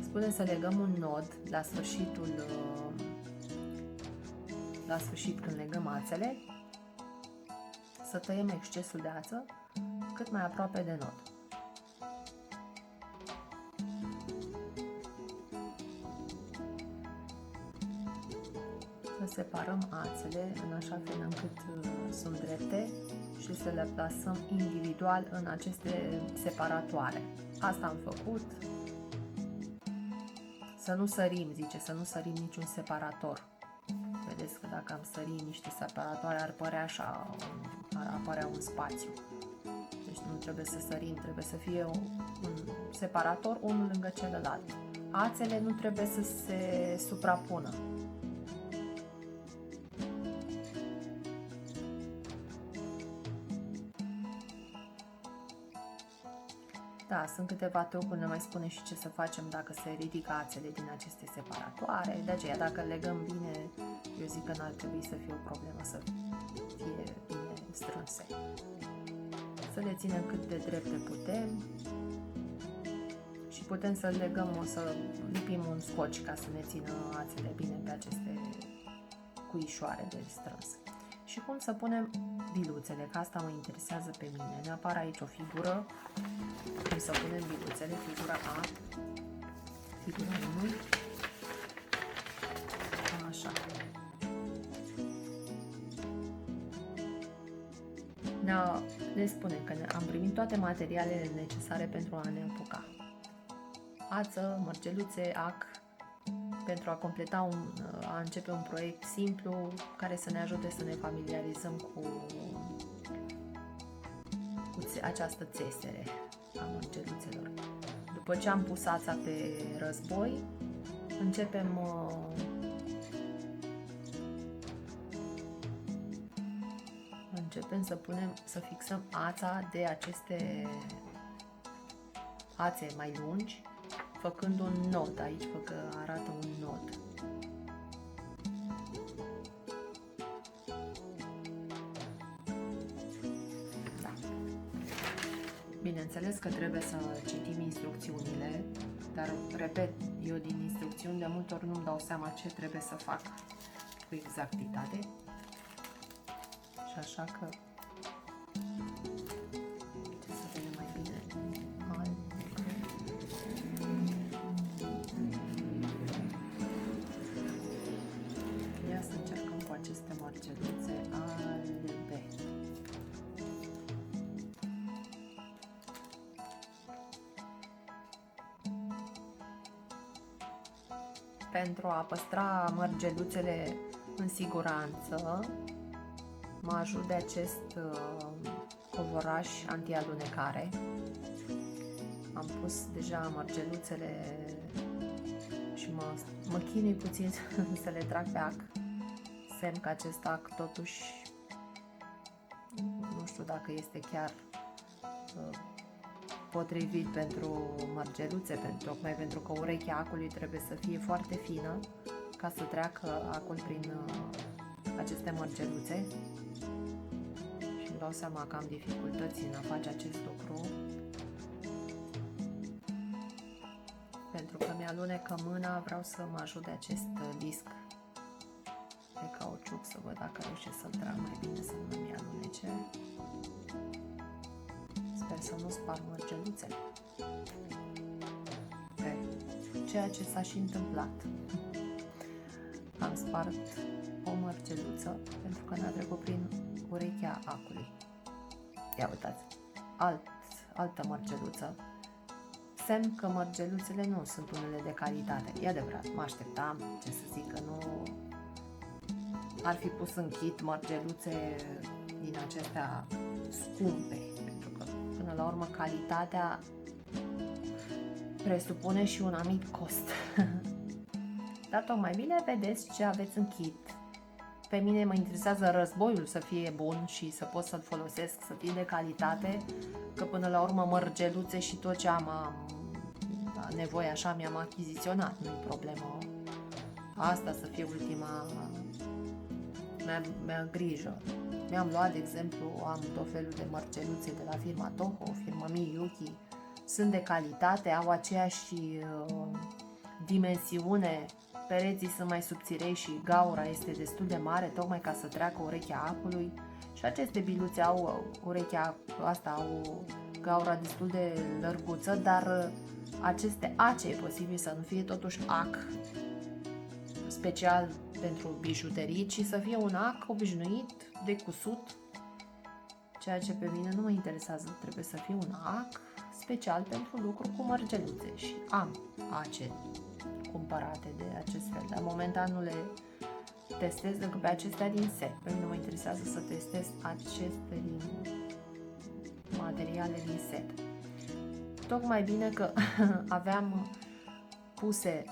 Spune să legăm un nod la sfârșit când legăm ațele, să tăiem excesul de ață cât mai aproape de nod. Să separăm ațele în așa fel încât sunt drepte și să le plasăm individual în aceste separatoare. Asta am făcut. Să nu sărim, zice, să nu sărim niciun separator. Vedeți că dacă am sărit niște separatoare ar apărea un spațiu. Deci nu trebuie să sărim, trebuie să fie un separator unul lângă celălalt. Ațele nu trebuie să se suprapună. Da, sunt câteva trucuri, ne mai spune și ce să facem dacă se ridică ațele din aceste separatoare. De aceea, dacă legăm bine, eu zic că n-ar trebui să fie o problemă să fie bine strânse. Să le ținem cât de drepte putem și putem să legăm, să lipim un scoci ca să ne țină ațele bine pe aceste cuișoare de strâns. Și cum să punem biluțele, că asta mă interesează pe mine. Ne apare aici o figură, cum să punem biluțele, figura A, figura 1, așa. ne spune că am primit toate materialele necesare pentru a ne apuca. Ață, mărgeluțe, ac, pentru a completa a începe un proiect simplu care să ne ajute să ne familiarizăm cu această țesere a mărgeluțelor. După ce am pus ața pe război, începem să fixăm ața de aceste ațe mai lungi, făcând un nod. Aici arată un nod. Da. Bineînțeles că trebuie să citim instrucțiunile, dar, repet, eu din instrucțiuni de multe ori nu-mi dau seama ce trebuie să fac cu exactitate. Și așa că să vedem mai bine. Ia să încercăm cu aceste mărgeluțe albe. Pentru a păstra mărgeluțele în siguranță, mă ajut de acest covoraș anti-alunecare. Am pus deja mărgeluțele și mă chinui puțin să le trag pe ac, semn că acest ac totuși nu știu dacă este chiar potrivit pentru mărgeluțe, tocmai pentru că urechea acului trebuie să fie foarte fină ca să treacă acul prin aceste mărgeluțe. Și îmi dau seama că am dificultăți în a face acest lucru, pentru că mi-alunecă mâna. Vreau să mă ajut de acest disc de cauciuc să văd dacă reușesc să-l trag mai bine, să nu mi alunece. Sper să nu spar mărgeluțele. Ceea ce s-a și întâmplat. Am spart o mărgeluță pentru că n-a trecut prin urechea acului. Ia uitați, altă mărgeluță. Semn că mărgeluțele nu sunt unele de calitate. E adevărat, mă așteptam, ce să zic, că nu ar fi pus în kit mărgeluțe din acestea scumpe, pentru că până la urmă calitatea presupune și un anumit cost. Dar tocmai bine vedeți ce aveți în kit. Pe mine mă interesează războiul să fie bun și să pot să-l folosesc, să fie de calitate, că până la urmă mărgeluțe și tot ce am nevoie așa mi-am achiziționat, nu-i problemă. Asta să fie ultima mea grijă. Mi-am luat, de exemplu, am tot felul de mărgeluțe de la firma Toho, firma Miyuki. Sunt de calitate, au aceeași dimensiune, pereții sunt mai subțirei și gaura este destul de mare, tocmai ca să treacă urechea acului. Și aceste biluțe au urechea asta, au gaura destul de lărguță, dar aceste ace e posibil să nu fie totuși ac special pentru bijuterii, ci să fie un ac obișnuit de cusut, ceea ce pe mine nu mă interesează, trebuie să fie un ac special pentru lucru cu mărgeluțe și am ace cumpărate de acest fel, dar momentan nu le testez decât pe acestea din set. Pe mine mă interesează să testez aceste din materiale din set. Tocmai bine că aveam puse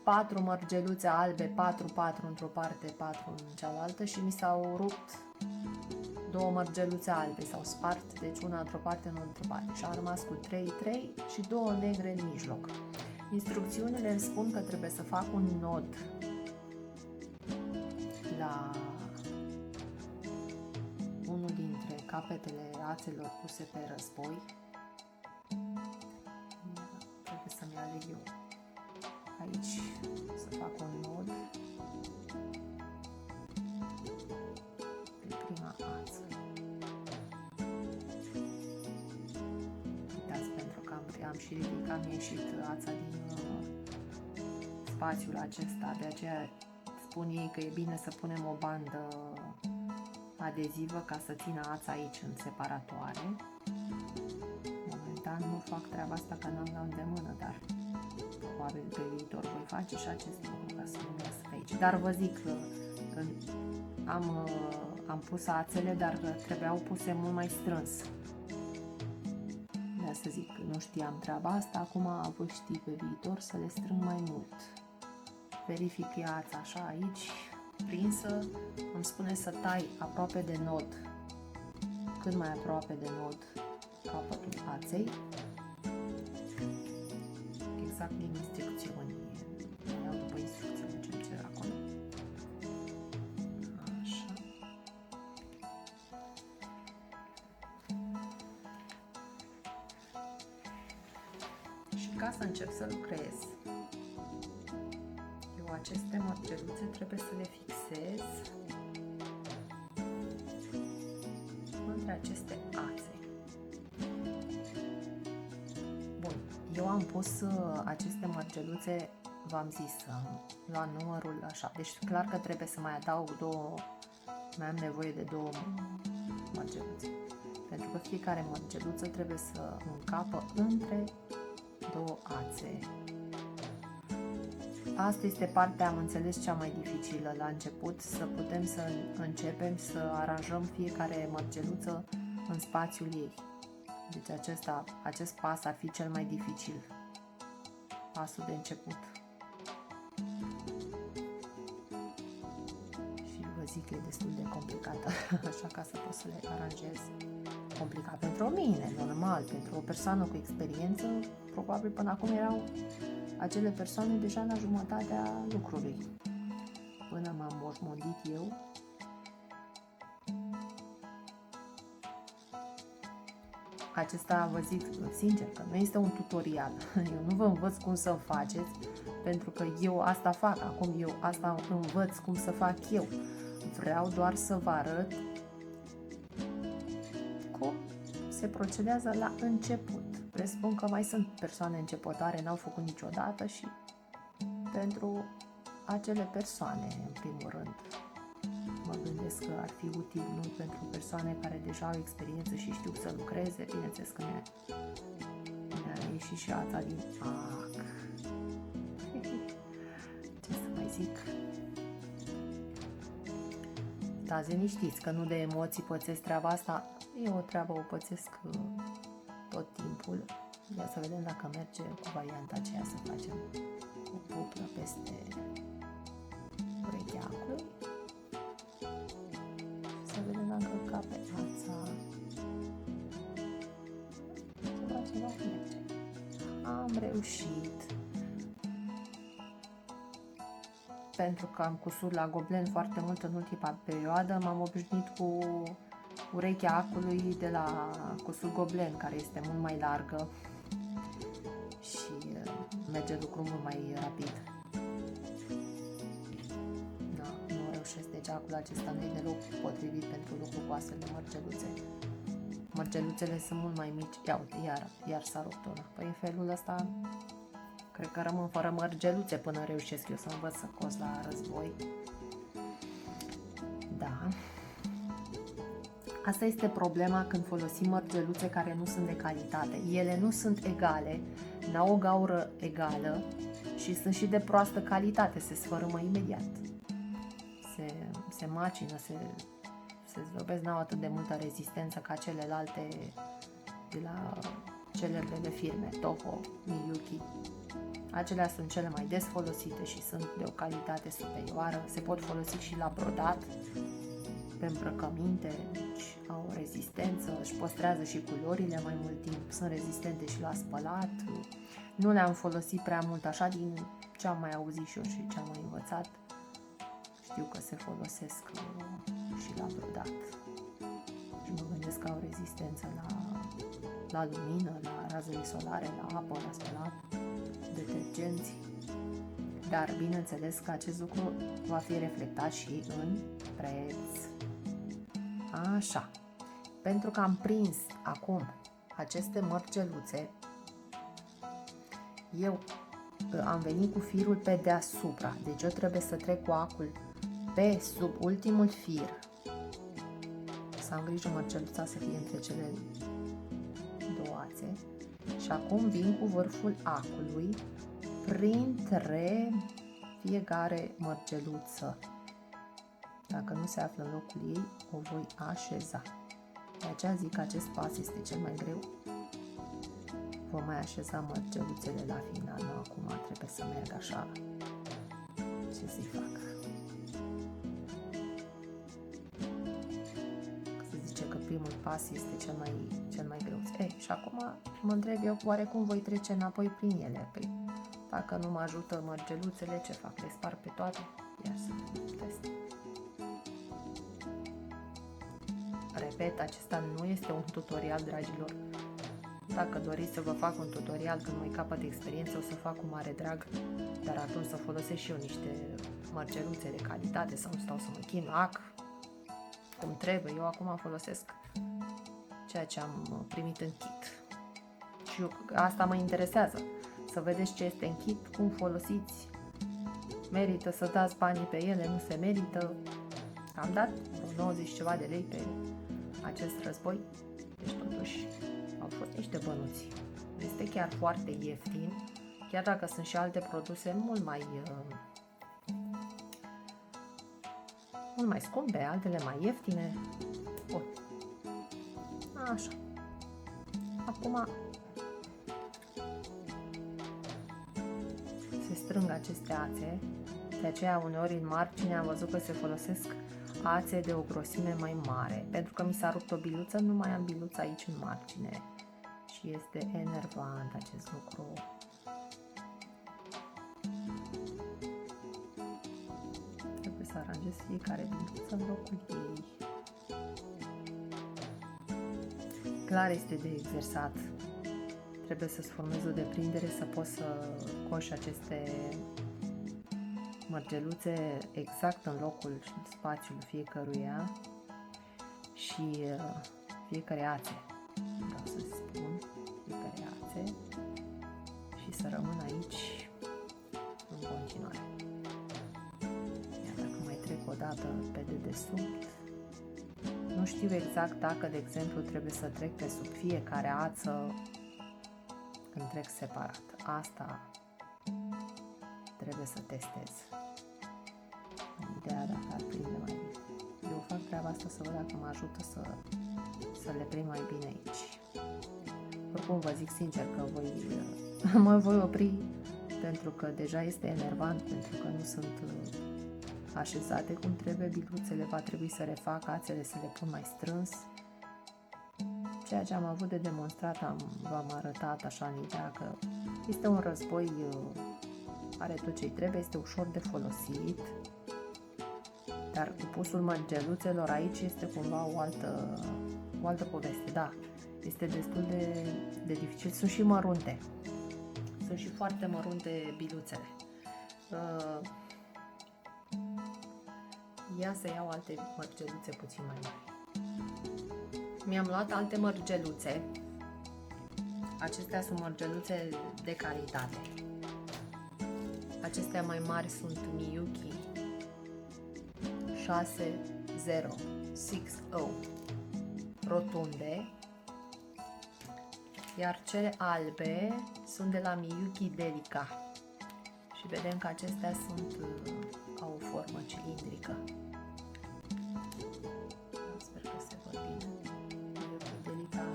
4 mărgeluțe albe, 4 într-o parte, 4 în cealaltă și mi s-au rupt 2 mărgeluțe albe, s-au spart, deci una într-o parte, una într-o parte și am rămas cu 3 și 2 negre în mijloc. Instrucțiunile îmi spun că trebuie să fac un nod la unul dintre capetele ațelor puse pe război. Trebuie să-mi aleg eu aici să fac un nod pe prima ață. Uitați, pentru că am și ridicat, am ieșit ața din spațiul acesta, de aceea spun ei că e bine să punem o bandă adezivă ca să țină ața aici în separatoare. Momentan nu fac treaba asta că n-am la îndemână, dar probabil pe viitor voi face și acest lucru ca să nu iasă pe aici. Dar vă zic, am pus ațele, dar trebuiau puse mult mai strâns. De să zic, nu știam treaba asta, acum voi ști pe viitor să le strâng mai mult. Verific ața așa aici, prinsă, îmi spune să tai aproape de nod, cât mai aproape de nod capătul aței, exact din instrucțiuni, iau după instrucțiuni ce-mi cer acolo. Așa. Și ca să încep să lucrez, eu aceste mărgeluțe trebuie să le fixez între aceste ațe. Bun, eu am pus aceste mărgeluțe, v-am zis, la numărul așa, deci clar că trebuie să mai adaug două, mai am nevoie de două mărgeluțe, pentru că fiecare mărgeluță trebuie să încapă între două ațe. Asta este partea, am înțeles, cea mai dificilă la început, să putem să începem să aranjăm fiecare mărgeluță în spațiul ei. Deci acest pas ar fi cel mai dificil, pasul de început. Și vă zic că e destul de complicată, așa ca să pot să le aranjez. Complicat pentru mine, normal, pentru o persoană cu experiență, probabil până acum erau acele persoane deja la jumătatea lucrului. Până m-am moșmondit eu, acesta, vă zic sincer, că nu este un tutorial. Eu nu vă învăț cum să faceți, pentru că eu asta fac. Acum eu asta învăț cum să fac eu. Vreau doar să vă arăt cum se procedează la început. Presupun că mai sunt persoane începătoare, n-au făcut niciodată și pentru acele persoane, în primul rând, mă gândesc că ar fi util, nu pentru persoane care deja au experiență și știu să lucreze. Bineînțeles că mi-a ieșit și ața din ac. Ce să mai zic? Stați liniștiți că nu de emoții pățesc treaba asta. E o treabă, o pățesc tot timpul. Ia să vedem dacă merge cu varianta aceea, să facem o puplă peste urechea acului. Să vedem dacă cape ața. Ceva merge. Am reușit. Pentru că am cusut la goblen foarte mult în ultima perioadă, m-am obișnuit cu urechea acului de la cusut goblen, care este mult mai largă și merge lucrul mult mai rapid. Da, nu reușesc, deci acul acesta nu e deloc potrivit pentru lucru cu astfel de mărgeluțe. Mărgeluțele sunt mult mai mici. Ia uite, iar s-a rupt una. Păi în felul ăsta cred că rămân fără mărgeluțe până reușesc eu să învăț să cos la război. Da. Asta este problema când folosim mărgeluțe care nu sunt de calitate. Ele nu sunt egale, n-au o gaură egală și sunt și de proastă calitate, se sfărâmă imediat. Se macină, se zdrobesc, n-au atât de multă rezistență ca celelalte de la celebrele firme, Toho, Miyuki. Acelea sunt cele mai des folosite și sunt de o calitate superioară. Se pot folosi și la brodat, pe îmbrăcăminte, deci au o rezistență, își păstrează și culorile mai mult timp, sunt rezistente și la spălat. Nu le-am folosit prea mult așa, din ce am mai auzit și eu și ce am mai învățat. Știu că se folosesc și la brodat. Și mă gândesc că au rezistență la lumină, la razele solare, la apă, la spălat, detergenți. Dar bineînțeles că acest lucru va fi reflectat și în preț. Așa. Pentru că am prins acum aceste mărgeluțe, eu am venit cu firul pe deasupra. Deci eu trebuie să trec cu acul pe sub ultimul fir să am grijă mărgeluța să fie între cele două ațe. Și acum vin cu vârful acului printre fiecare mărgeluță. Dacă nu se află în locul ei, o voi așeza. De aceea zic că acest pas este cel mai greu. Vom mai așeza mărgeluțele la final. Nu, acum trebuie să merg așa. Ce să-i fac? Se zice că primul pas este cel mai greu. Ei, și acum mă întreb eu, oare cum voi trece înapoi prin ele? Păi, dacă nu mă ajută mărgeluțele, ce fac? Le spar pe toate? Ia să test. Repet, acesta nu este un tutorial, dragilor. Dacă doriți să vă fac un tutorial când mai capăt experiență, o să fac cu mare drag, dar atunci să folosesc și eu niște mărgeluțe de calitate sau stau să mă chinuac cum trebuie. Eu acum folosesc ceea ce am primit în kit. Și asta mă interesează, să vedeți ce este în kit, cum folosiți, merită să dați banii pe ele, nu se merită. Am dat 90 ceva de lei pe acest război, deci totuși au fost niște bănuți. Este chiar foarte ieftin, chiar dacă sunt și alte produse mult mai scumpe, altele mai ieftine. Bun. Așa. Acum se strâng aceste ațe, de aceea uneori în margine am văzut că se folosesc ațe de o grosime mai mare. Pentru că mi s-a rupt o biluță, nu mai am biluță aici în margine. Și este enervant acest lucru. Trebuie să aranjez fiecare biluță în locul ei. Clar este de exersat. Trebuie să-ți formezi o deprindere să poți să coși aceste mărgeluțe exact în locul și în spațiul fiecăruia și fiecare ațe. Vreau să spun fiecare ațe și să rămân aici în continuare. Iar dacă mai trec o dată pe dedesubt, nu știu exact dacă, de exemplu, trebuie să trec pe sub fiecare ață când trec separat. Asta trebuie să testez. Ideea dacă ar prinde mai bine. Eu fac treaba asta să văd dacă mă ajută să le prind mai bine aici. Oricum vă zic sincer că mă voi opri pentru că deja este enervant, pentru că nu sunt așezate cum trebuie, biluțele va trebui să refac, ațele să le pun mai strâns. Ceea ce am avut de demonstrat v-am arătat așa în ideea că este un război, are tot ce-i trebuie, este ușor de folosit, dar cu pusul mărgeluțelor aici este cumva o altă poveste. Da, este destul de dificil, sunt și mărunte, sunt și foarte mărunte biluțele. Ia să iau alte mărgeluțe puțin mai mari. Mi-am luat alte mărgeluțe. Acestea sunt mărgeluțe de calitate. Acestea mai mari sunt Miyuki 6060 rotunde, iar cele albe sunt de la Miyuki Delica. Și vedem că acestea au o formă cilindrică. Sper că se văd bine. Miyuki Delica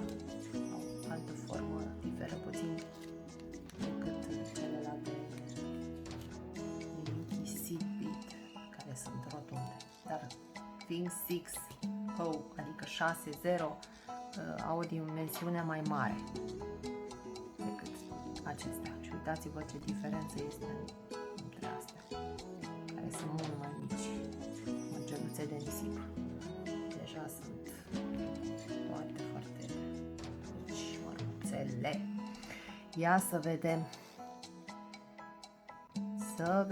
au altă formă, diferă puțin decât celelalte Miyuki Seedbeat, care sunt rotunde. Dar fiind 60, adică 6-0, au o dimensiune mai mare decât acestea. Și uitați-vă ce diferență este între astea, care sunt mult mai mici. Mărgeluțe de nisip. Deja sunt foarte, foarte mici mărunțele. Ia să vedem. Să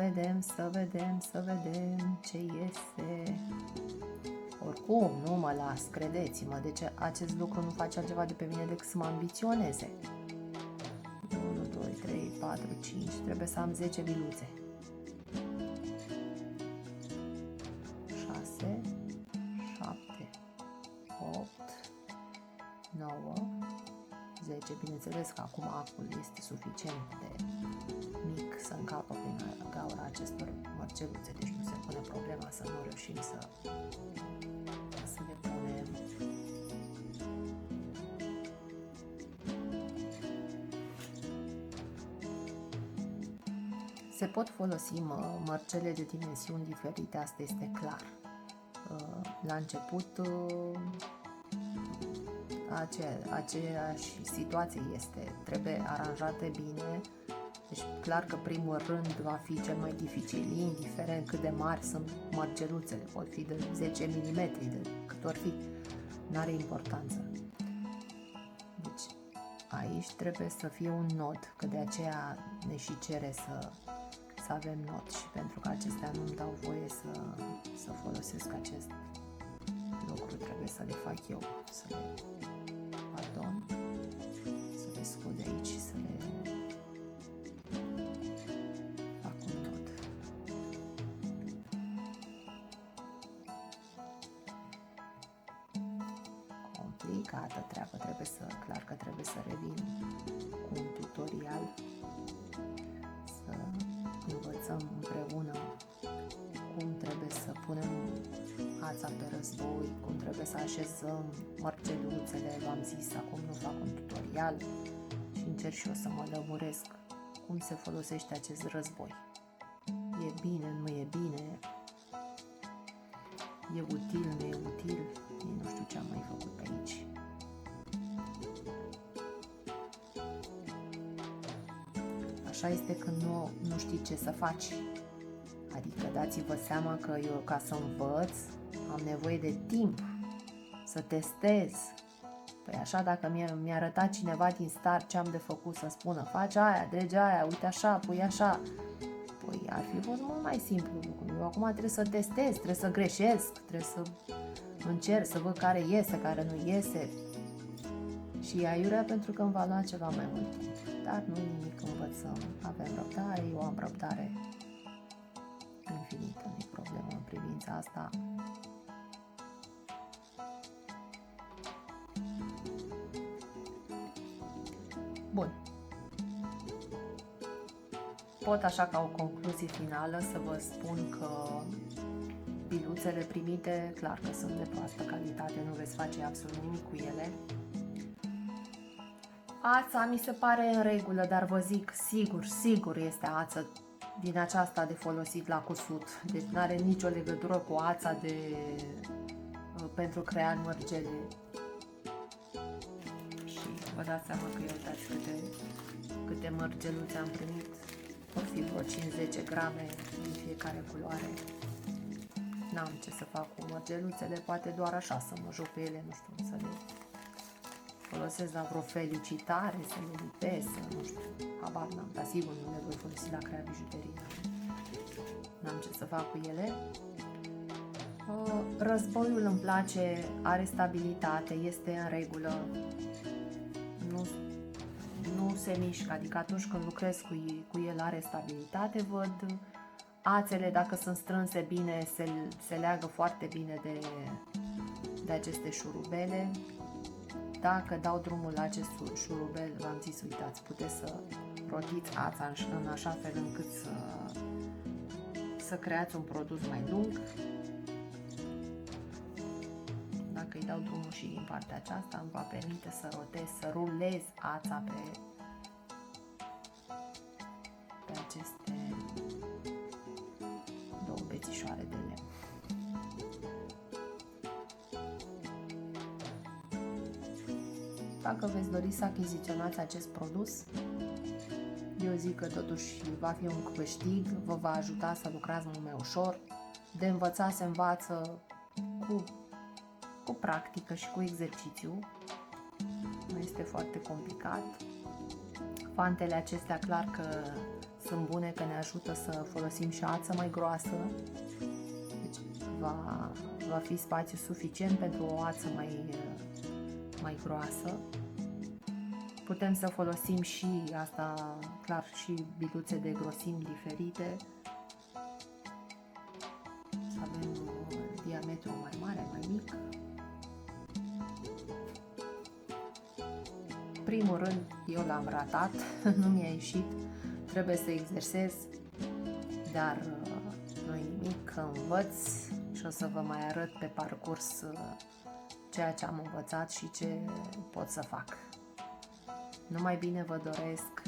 vedem ce iese. Oricum, nu mă las, credeți-mă, deci acest lucru nu face altceva de pe mine decât să mă ambiționeze. 1, 2, 3, 4, 5, trebuie să am 10 biluțe. 6, 7, 8, 10. Bineînțeles că acum acul este suficient de mic să încapă prin gaura acestor mărgeluțe, deci nu se pune problema să nu reușim să le punem. Se pot folosi mărgele de dimensiuni diferite, asta este clar. La început aceeași situație este, trebuie aranjate bine, deci clar că primul rând va fi cel mai dificil, indiferent cât de mari sunt mărgeluțele, pot fi de 10 mm, de cât ori fi, n-are importanță. Deci aici trebuie să fie un nod, că de aceea ne și cere să avem nod și pentru că acestea nu-mi dau voie să folosesc acest lucru, trebuie să le fac eu, să le scot de aici și să le fac un nod. Complicată treabă, clar că trebuie să revin cu un tutorial, să învățăm împreună cum trebuie să punem ața pe război, cum trebuie să așezăm mărgeluțele, v-am zis, acum nu fac un tutorial și încerc și eu să mă lămuresc cum se folosește acest război. E bine, nu e bine, e util, nu e util, nu știu ce am mai făcut pe aici. Așa este când nu știi ce să faci. Adică dați-vă seama că eu, ca să învăț, am nevoie de timp să testez. Păi așa, dacă mi-a arătat cineva din start ce am de făcut, să spună faci aia, dregi aia, uite așa, pui așa, păi ar fi fost mult mai simplu lucru. Eu acum trebuie să testez, trebuie să greșesc, trebuie să încerc să văd care iese, care nu iese. Și e aiurea pentru că îmi va lua ceva mai mult timp. Dar nu e nimic, învățăm, avem răbdare, eu am răbdare infinită, nu e problemă în privința asta. Bun. Pot așa ca o concluzie finală să vă spun că biluțele primite, clar că sunt de proastă calitate, nu veți face absolut nimic cu ele. Ața mi se pare în regulă, dar vă zic, sigur este ață din aceasta de folosit la cusut, deci nu are nicio legătură cu ața pentru creat mărgele. Și vă dați seama că uitați câte mărgeluțe am primit, vor fi vreo 50 grame din fiecare culoare. N-am ce să fac cu mărgeluțele, poate doar așa să mă joc pe ele, nu știu, să le folosesc la vreo felicitare, să le lipesc, nu știu, habar n-am, dar sigur nu le voi folosi la creat bijuterie. N-am ce să fac cu ele. Războiul îmi place, are stabilitate, este în regulă, nu se mișcă, adică atunci când lucrez cu el are stabilitate, văd ațele, dacă sunt strânse bine, se leagă foarte bine de aceste șurubele. Dacă dau drumul la acest șurubel, v-am zis, uitați, puteți să rotiți ața în așa fel încât să creați un produs mai lung. Dacă îi dau drumul și în partea aceasta, îmi va permite să rotez, să rulez ața pe aceste două bețișoare de lemn. Dacă veți dori să achiziționați acest produs, eu zic că totuși va fi un câștig, vă va ajuta să lucrați mult mai ușor, de învățat se învață cu practică și cu exercițiu, nu este foarte complicat. Fantele acestea clar că sunt bune, că ne ajută să folosim și ață mai groasă, deci va fi spațiu suficient pentru o ață mai groasă. Putem să folosim și asta, clar, și biluțe de grosimi diferite, să avem diametru mai mare, mai mic. primul rând, eu l-am ratat, nu mi-a ieșit, trebuie să exersez, dar nu-i nimic, învăț și o să vă mai arăt pe parcurs ceea ce am învățat și ce pot să fac. Numai bine vă doresc!